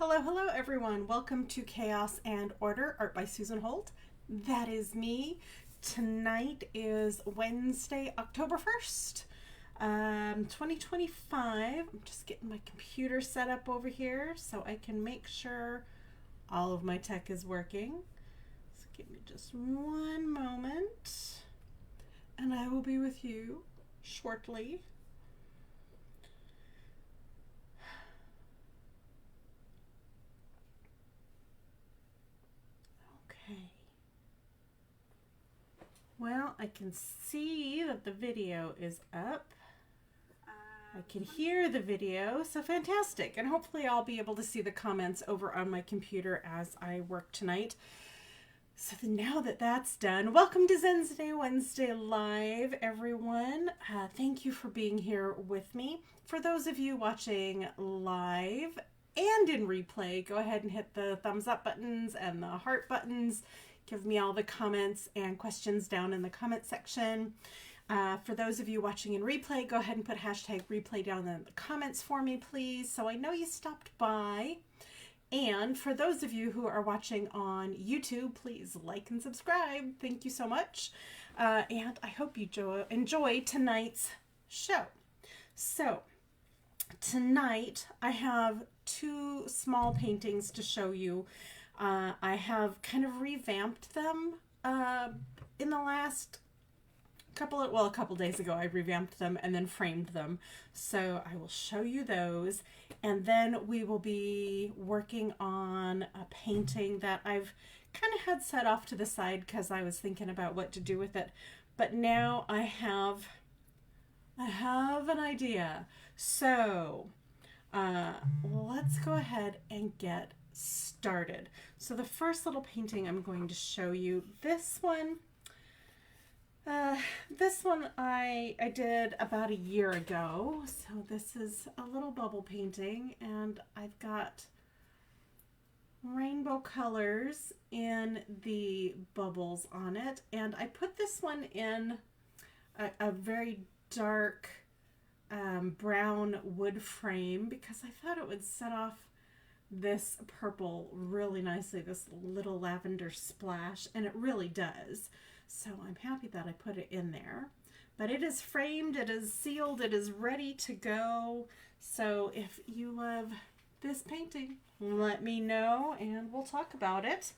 Hello, hello everyone. Welcome to Chaos and Order, Art by Susan Holt. That is me. Tonight is Wednesday, October 1st, 2025. I'm just getting my computer set up over here so I can make sure all of my tech is working. So give me just one moment and I will be with you shortly. Well, I can see that the video is up. I can hear the video, so fantastic. And hopefully I'll be able to see the comments over on my computer as I work tonight. So now that that's done, welcome to Wednesday Live, everyone. Thank you for being here with me. For those of you watching live and in replay, go ahead and hit the thumbs up buttons and the heart buttons. Give me all the comments and questions down in the comment section. For those of you watching in replay, go ahead and put hashtag replay down in the comments for me, please, so I know you stopped by. And for those of you who are watching on YouTube, please like and subscribe. Thank you so much. And I hope you enjoy tonight's show. So tonight I have two small paintings to show you. I have kind of revamped them in the last a couple days ago I revamped them and then framed them. So I will show you those, and then we will be working on a painting that I've kind of had set off to the side because I was thinking about what to do with it. But now I have an idea. So let's go ahead and get started. So the first little painting I'm going to show you, this one I did about a year ago. So this is a little bubble painting, and I've got rainbow colors in the bubbles on it, and I put this one in a very dark brown wood frame because I thought it would set off this purple really nicely, this little lavender splash, and it really does. So I'm happy that I put it in there. But it is framed, it is sealed, it is ready to go. So if you love this painting, let me know and we'll talk about it.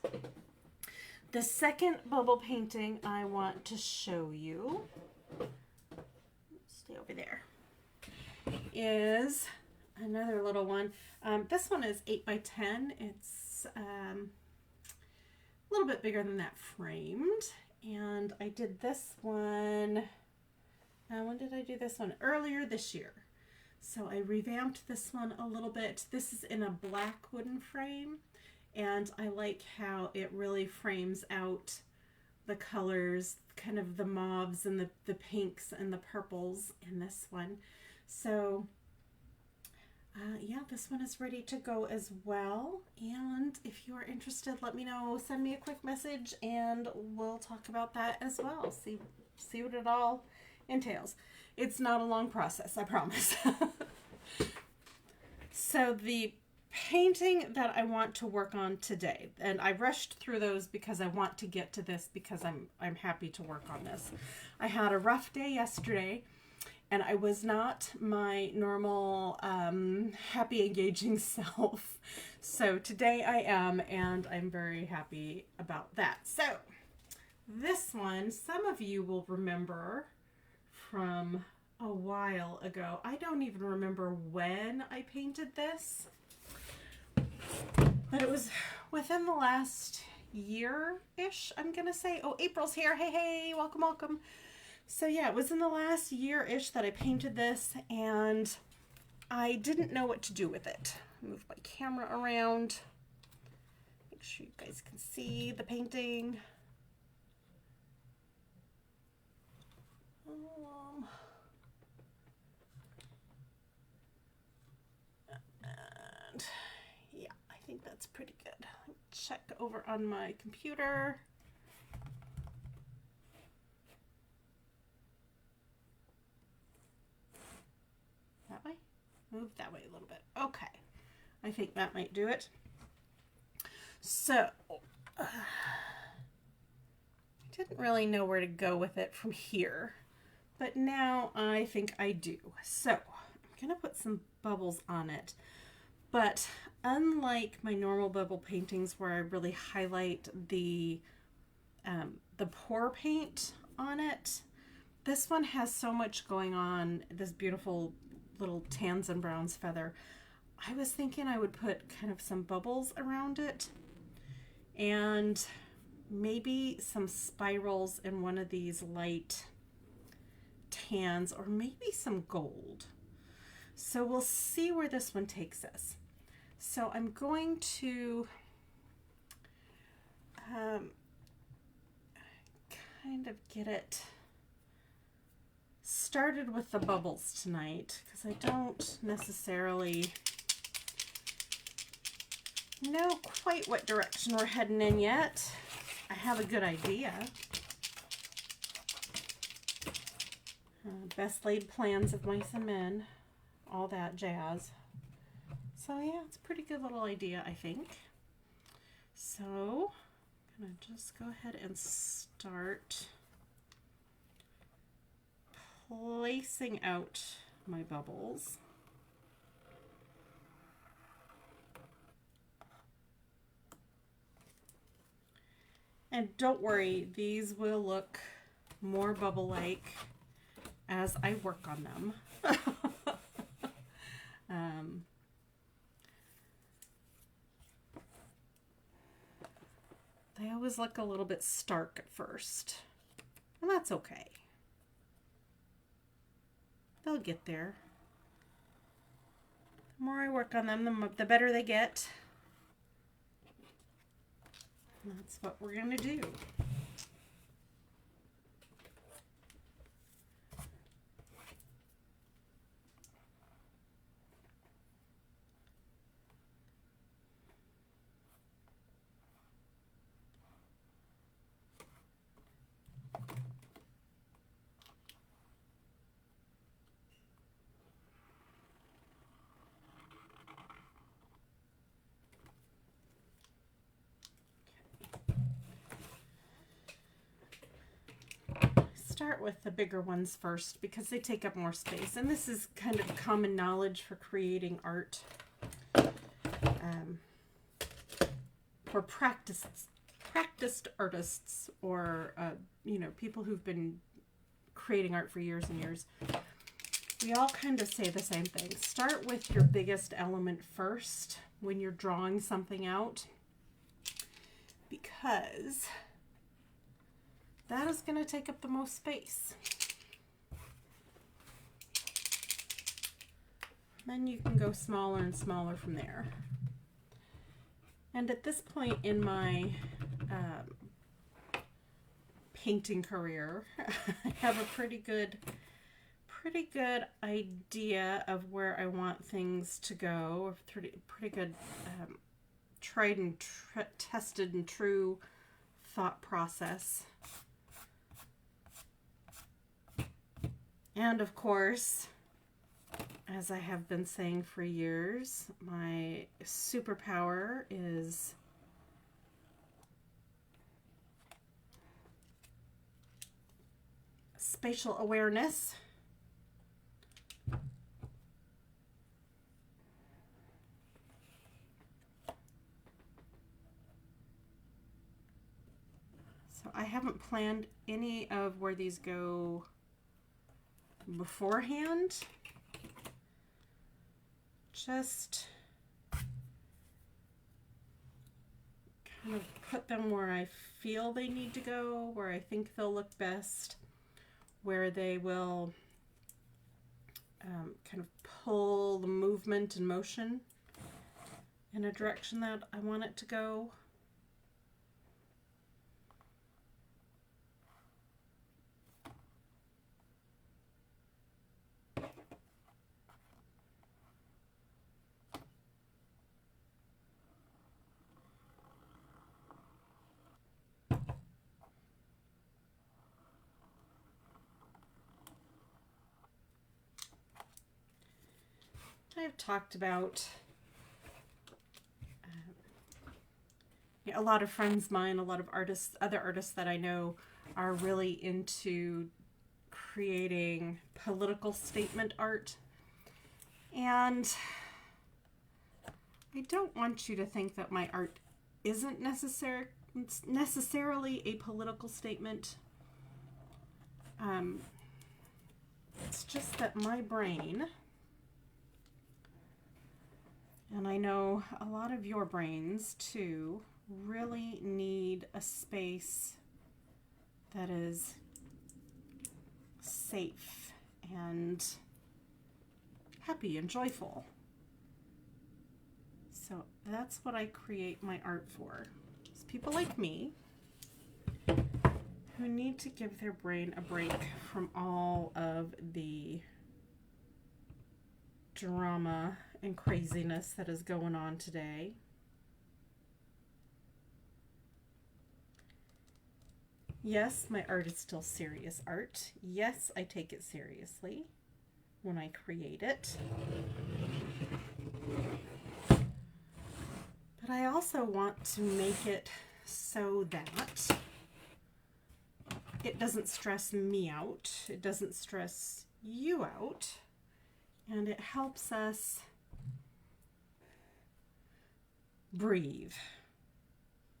The second bubble painting I want to show you, stay over there, is another little one. This one is 8 by 10. It's a little bit bigger than that framed. And I did this one, when did I do this one? Earlier this year. So I revamped this one a little bit. This is in a black wooden frame, and I like how it really frames out the colors, kind of the mauves and the pinks and the purples in this one. So yeah, this one is ready to go as well. And if you are interested, let me know. Send me a quick message and we'll talk about that as well. See what it all entails. It's not a long process, I promise. So the painting that I want to work on today, and I rushed through those because I want to get to this because I'm happy to work on this. I had a rough day yesterday, and I was not my normal happy, engaging self. So today I am, and I'm very happy about that. So this one, some of you will remember from a while ago. I don't even remember when I painted this, but it was within the last year-ish, I'm gonna say. Oh, April's here. Hey, hey, welcome, welcome. So yeah, it was in the last year-ish that I painted this, and I didn't know what to do with it. Move my camera around. Make sure you guys can see the painting. And yeah, I think that's pretty good. Check over on my computer. That way? Move that way a little bit. Okay. I think that might do it. So, I didn't really know where to go with it from here, but now I think I do. So, I'm going to put some bubbles on it, but unlike my normal bubble paintings where I really highlight the pour paint on it, this one has so much going on, this beautiful little tans and browns feather. I was thinking I would put kind of some bubbles around it and maybe some spirals in one of these light tans, or maybe some gold. So we'll see where this one takes us. So I'm going to kind of get it started with the bubbles tonight, because I don't necessarily know quite what direction we're heading in yet. I have a good idea. Best laid plans of mice and men, all that jazz. So yeah, it's a pretty good little idea, I think. So I'm gonna just go ahead and start placing out my bubbles. And don't worry, these will look more bubble-like as I work on them. They always look a little bit stark at first, and that's okay. They'll get there. The more I work on them, the better they get. And that's what we're going to do. Start with the bigger ones first because they take up more space, and this is kind of common knowledge for creating art for practiced artists, or you know, people who've been creating art for years and years. We all kind of say the same thing. Start with your biggest element first when you're drawing something out, because that is going to take up the most space. Then you can go smaller and smaller from there. And at this point in my painting career, I have a pretty good idea of where I want things to go. Pretty good tried and tested and true thought process. And of course, as I have been saying for years, my superpower is spatial awareness. So I haven't planned any of where these go beforehand. Just kind of put them where I feel they need to go, where I think they'll look best, where they will kind of pull the movement and motion in a direction that I want it to go. I've talked about A lot of friends of mine, a lot of artists, other artists that I know are really into creating political statement art. And I don't want you to think that my art isn't necessarily a political statement. It's just that my brain, and I know a lot of your brains too, really need a space that is safe and happy and joyful. So that's what I create my art for. It's people like me who need to give their brain a break from all of the drama and craziness that is going on today. Yes, my art is still serious art. Yes, I take it seriously when I create it. But I also want to make it so that it doesn't stress me out. It doesn't stress you out. And it helps us breathe.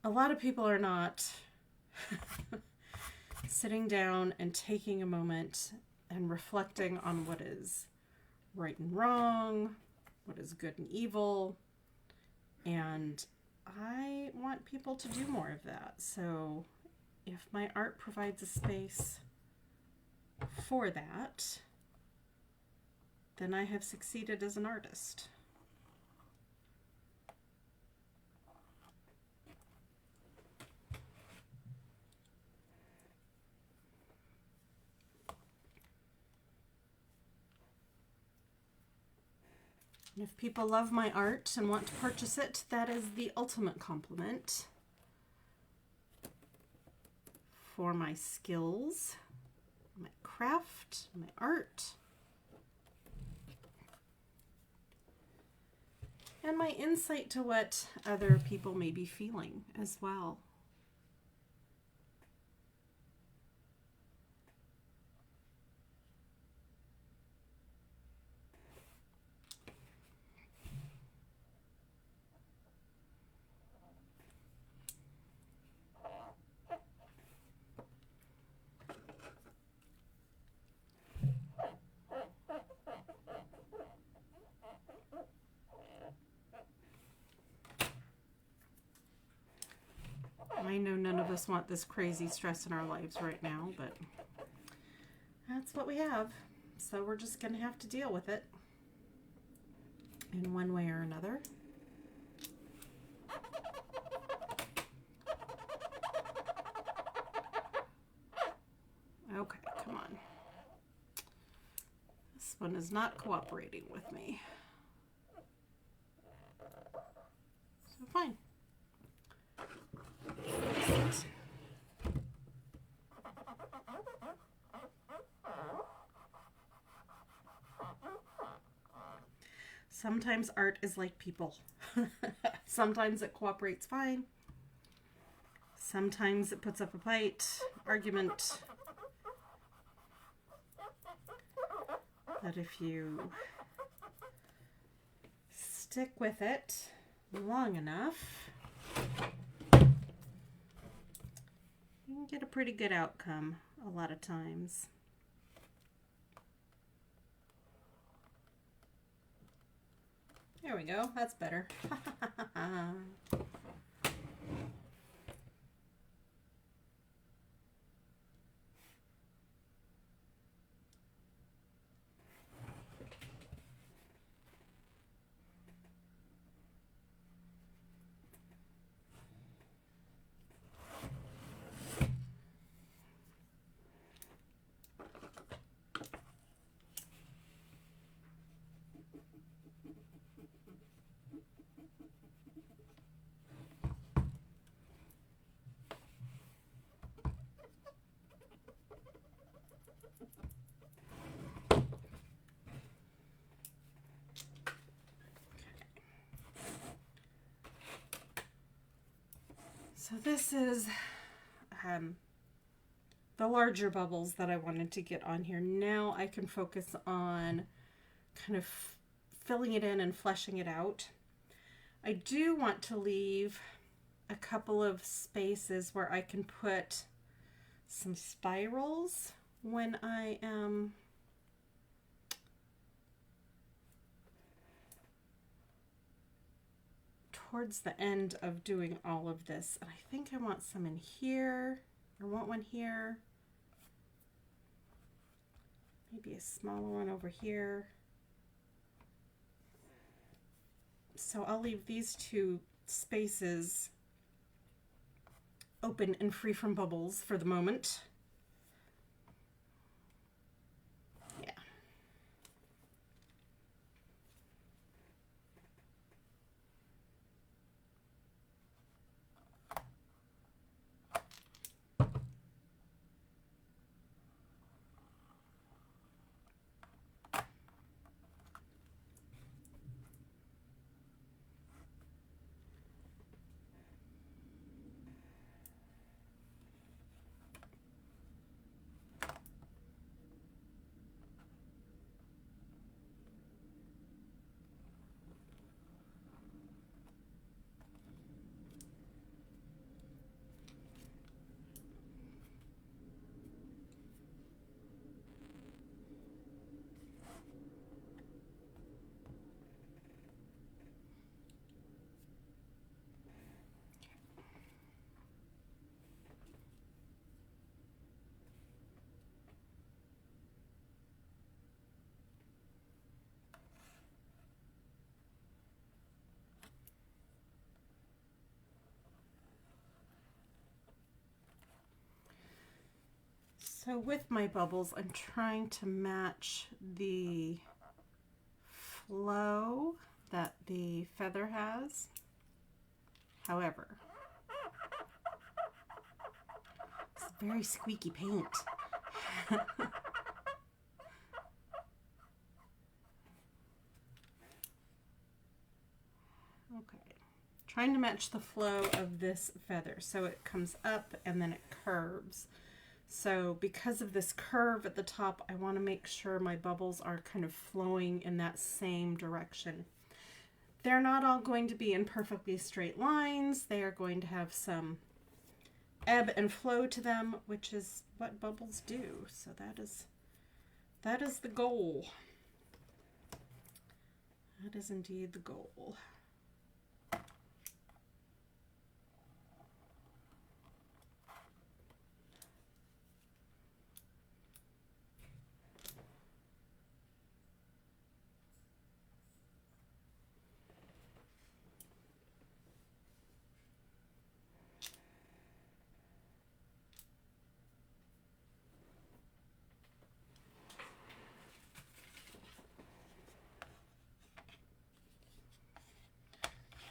A lot of people are not sitting down and taking a moment and reflecting on what is right and wrong, what is good and evil. And I want people to do more of that. So if my art provides a space for that, then I have succeeded as an artist. And if people love my art and want to purchase it, that is the ultimate compliment for my skills, my craft, my art, and my insight to what other people may be feeling as well. I know none of us want this crazy stress in our lives right now, but that's what we have. So we're just going to have to deal with it in one way or another. Okay, come on. This one is not cooperating with me. So fine. Sometimes art is like people. Sometimes it cooperates fine. Sometimes it puts up a fight, argument. But if you stick with it long enough, you can get a pretty good outcome a lot of times. There we go. That's better. So this is the larger bubbles that I wanted to get on here. Now I can focus on kind of filling it in and fleshing it out. I do want to leave a couple of spaces where I can put some spirals when I am towards the end of doing all of this. And I think I want some in here. I want one here. Maybe a smaller one over here. So I'll leave these two spaces open and free from bubbles for the moment. Yeah. So with my bubbles, I'm trying to match the flow that the feather has. However, it's very squeaky paint. Okay, trying to match the flow of this feather so it comes up and then it curves. So because of this curve at the top, I want to make sure my bubbles are kind of flowing in that same direction. They're not all going to be in perfectly straight lines. They are going to have some ebb and flow to them, which is what bubbles do. So that is the goal. That is indeed the goal.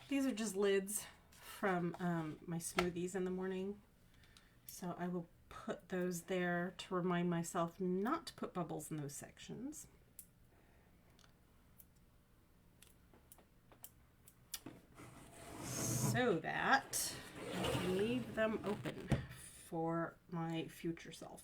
These are just lids from my smoothies in the morning. So I will put those there to remind myself not to put bubbles in those sections. So that I can leave them open for my future self.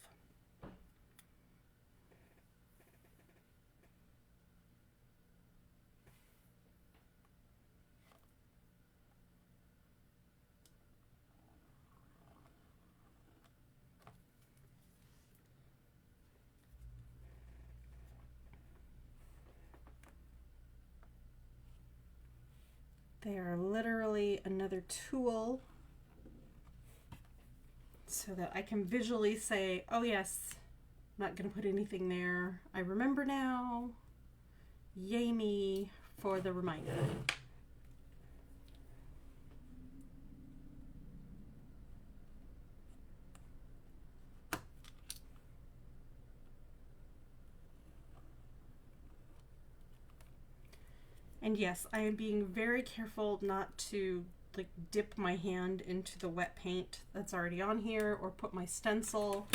They are literally another tool so that I can visually say, oh yes, I'm not going to put anything there. I remember now. Yay me for the reminder. And yes, I am being very careful not to like dip my hand into the wet paint that's already on here or put my stencil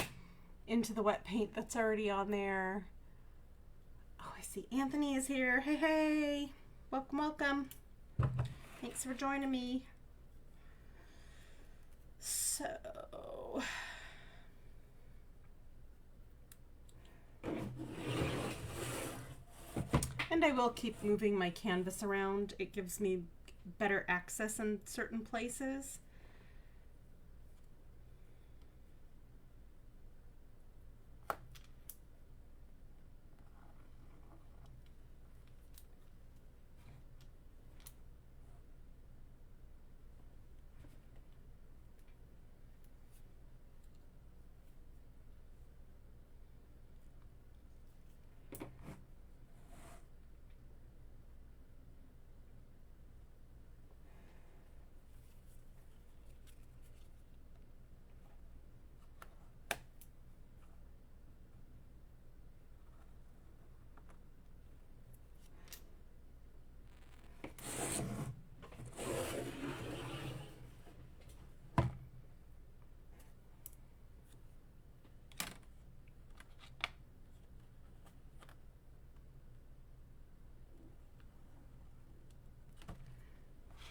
into the wet paint that's already on there. Oh, I see Anthony is here. Hey, hey, welcome, welcome. Thanks for joining me. So and I will keep moving my canvas around. It gives me better access in certain places.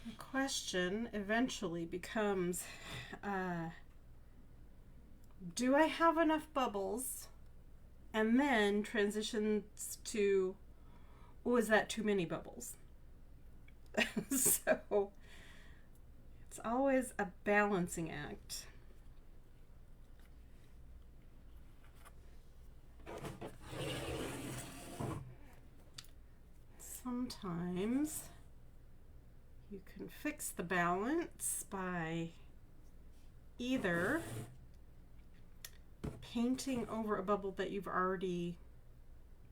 The question eventually becomes, do I have enough bubbles? And then transitions to, oh, is that too many bubbles? So it's always a balancing act. Sometimes you can fix the balance by either painting over a bubble that you've already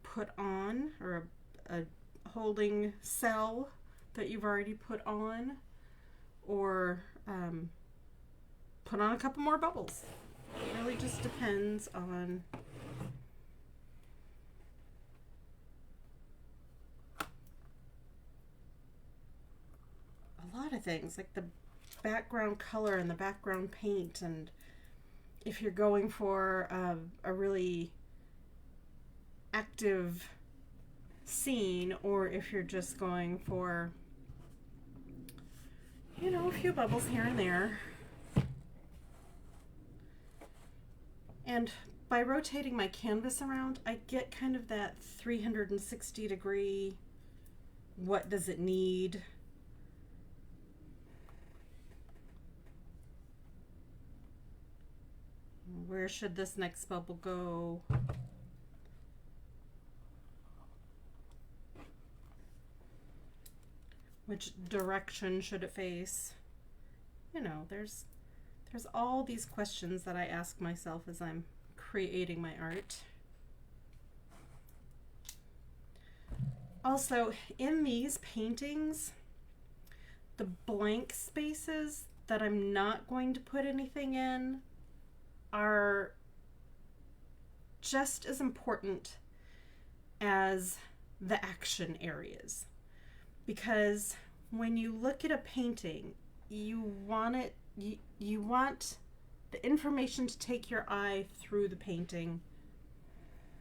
put on, or a holding cell that you've already put on, or put on a couple more bubbles. It really just depends on a lot of things, like the background color and the background paint, and if you're going for a really active scene, or if you're just going for, you know, a few bubbles here and there. And by rotating my canvas around, I get kind of that 360-degree, what does it need? Where should this next bubble go? Which direction should it face? You know, there's all these questions that I ask myself as I'm creating my art. Also, in these paintings, the blank spaces that I'm not going to put anything in are just as important as the action areas. Because when you look at a painting, you want the information to take your eye through the painting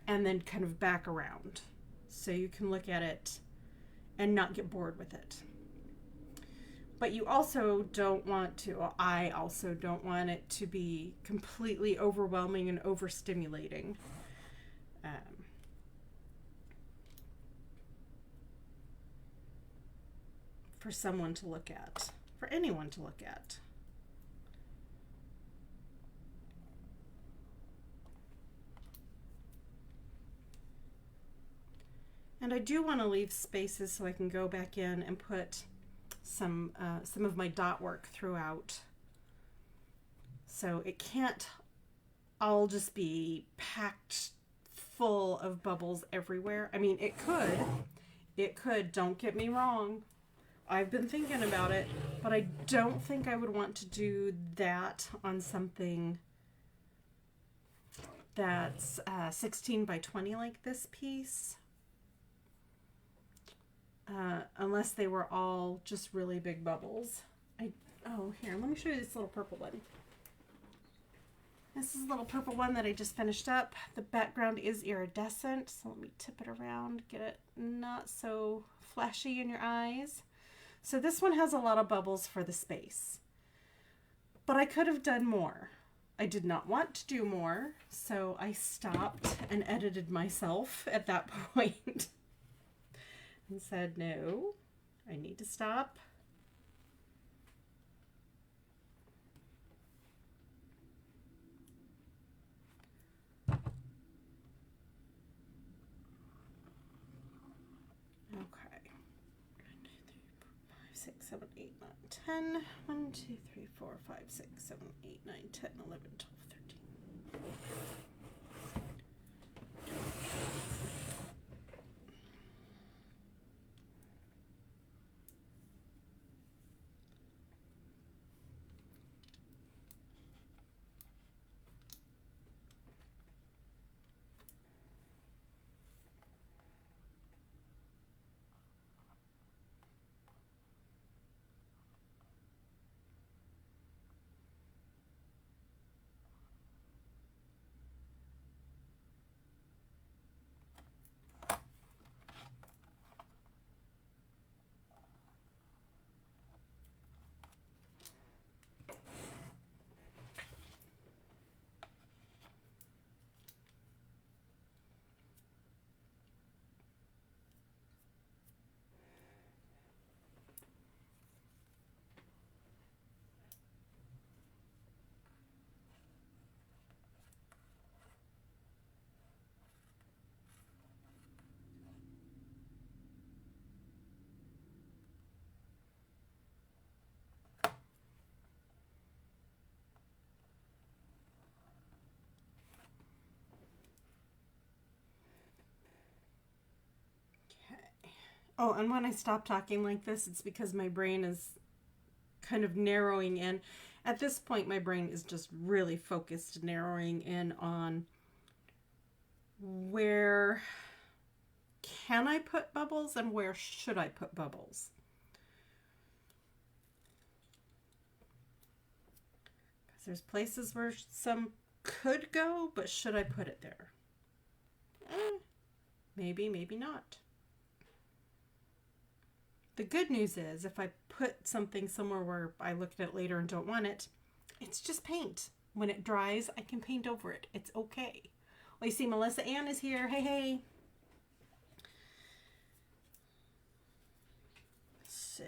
and then kind of back around, so you can look at it and not get bored with it. But you also don't want to, or I also don't want it to be completely overwhelming and overstimulating. For someone to look at, for anyone to look at. And I do want to leave spaces so I can go back in and put some of my dot work throughout. So it can't all just be packed full of bubbles everywhere. I mean, it could, don't get me wrong. I've been thinking about it, but I don't think I would want to do that on something that's 16 by 20 like this piece. Unless they were all just really big bubbles. Oh, here, let me show you this little purple one. This is a little purple one that I just finished up. The background is iridescent, so let me tip it around, get it not so flashy in your eyes. So this one has a lot of bubbles for the space. But I could have done more. I did not want to do more, so I stopped and edited myself at that point and said, no, I need to stop. Okay. 6, 7, 8, 9, 10. 1, 2, 3, 4, 5, 6, 7, 8, 9, 10, 11, 12, 13. Oh, and when I stop talking like this, it's because my brain is kind of narrowing in. At this point, my brain is just really focused, narrowing in on where can I put bubbles and where should I put bubbles. Because there's places where some could go, but should I put it there? Maybe, maybe not. The good news is if I put something somewhere where I look at it later and don't want it, it's just paint. When it dries, I can paint over it. It's okay. Well, you see, Melissa Ann is here. Hey, hey. So,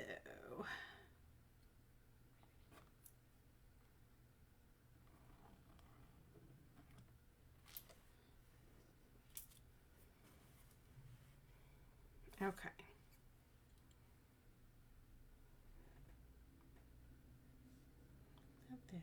okay. Up there.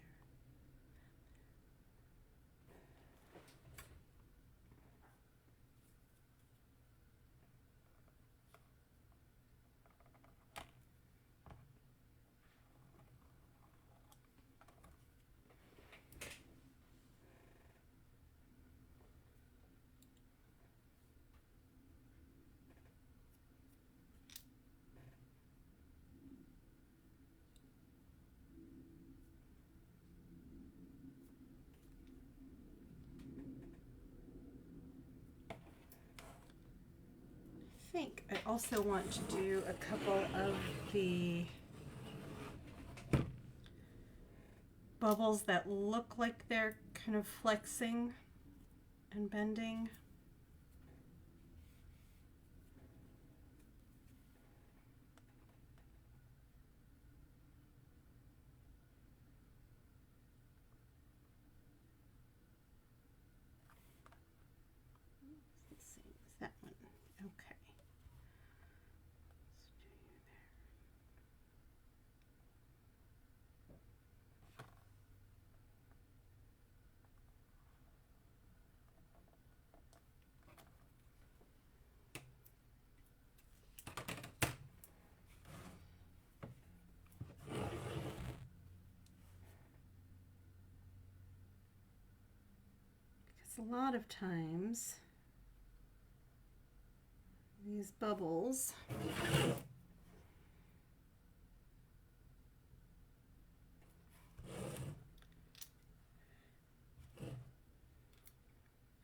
I think I also want to do a couple of the bubbles that look like they're kind of flexing and bending. Let's see, is that one? Okay. A lot of times these bubbles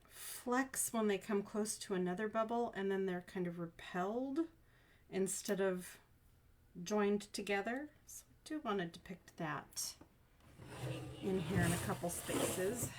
flex when they come close to another bubble, and then they're kind of repelled instead of joined together. So I do want to depict that. in here in a couple spaces.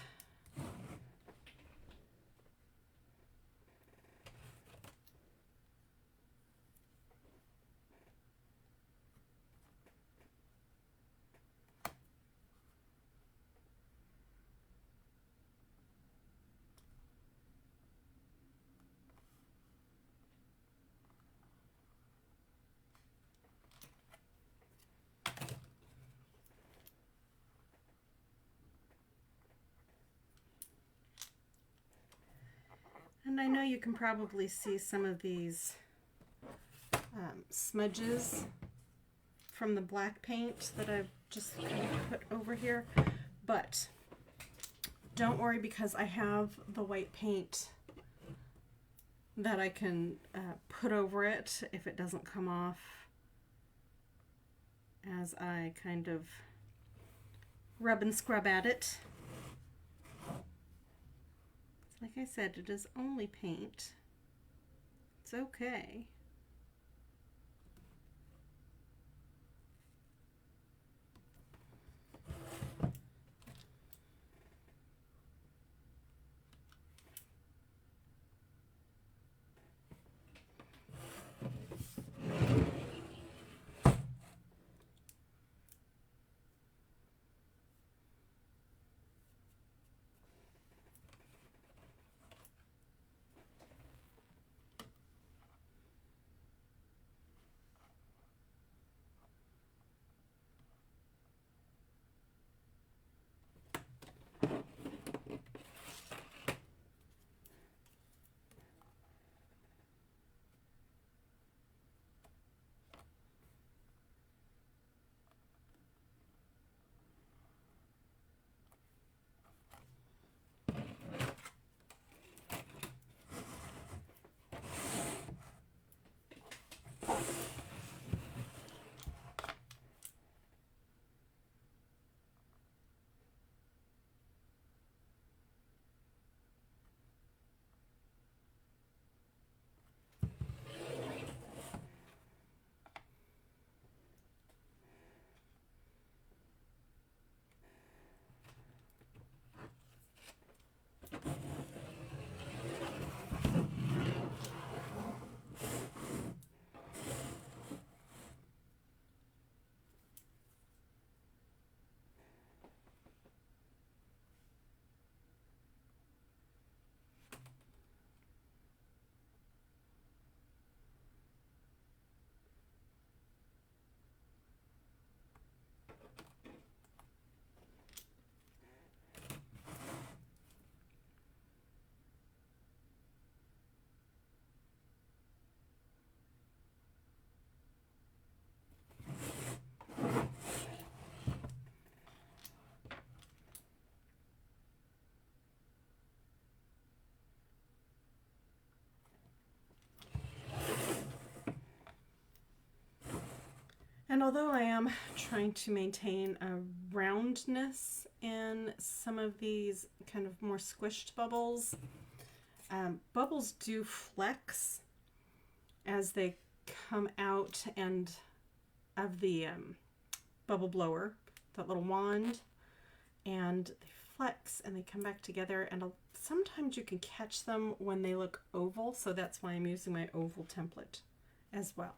And I know you can probably see some of these smudges from the black paint that I've just kind of put over here, but don't worry, because I have the white paint that I can put over it if it doesn't come off as I kind of rub and scrub at it. Like I said, it is only paint. It's okay. And although I am trying to maintain a roundness in some of these kind of more squished bubbles, bubbles do flex as they come out and of the bubble blower, that little wand, and they flex and they come back together, and sometimes you can catch them when they look oval, so that's why I'm using my oval template as well.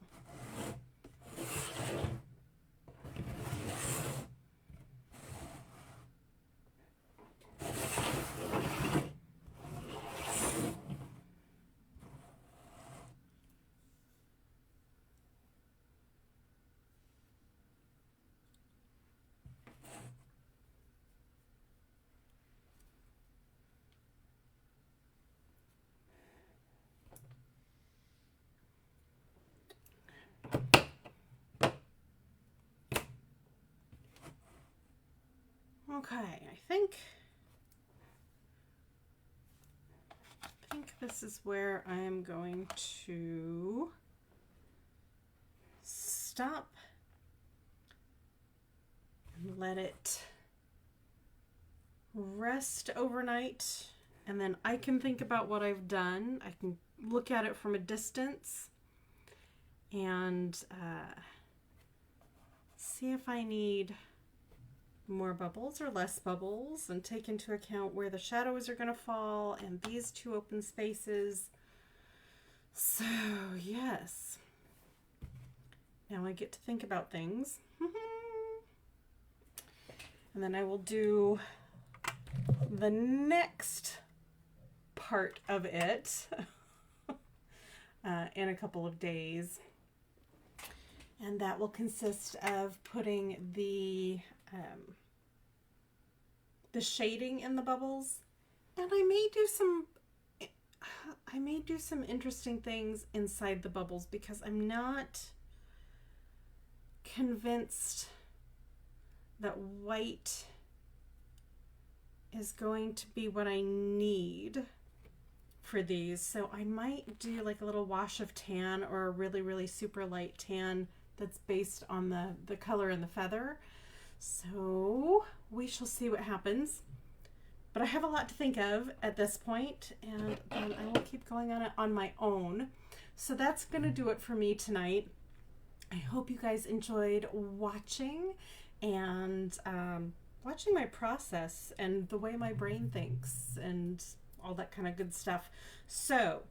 Okay, I think this is where I am going to stop and let it rest overnight, and then I can think about what I've done. I can look at it from a distance and see if I need more bubbles or less bubbles and take into account where the shadows are going to fall and these two open spaces. So yes, now I get to think about things. And then I will do the next part of it in a couple of days. And that will consist of putting the shading in the bubbles. And I may do some interesting things inside the bubbles because I'm not convinced that white is going to be what I need for these. So I might do like a little wash of tan or a really, really super light tan that's based on the color in the feather. So we shall see what happens. But I have a lot to think of at this point, and then I will keep going on it on my own. So that's going to do it for me tonight. I hope you guys enjoyed watching and watching my process and the way my brain thinks and all that kind of good stuff. So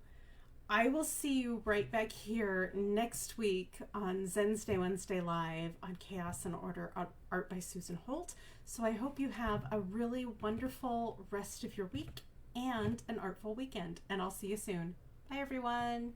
I will see you right back here next week on Wednesday Live on Chaos and Order Art by Susan Holt. So I hope you have a really wonderful rest of your week and an artful weekend, and I'll see you soon. Bye everyone.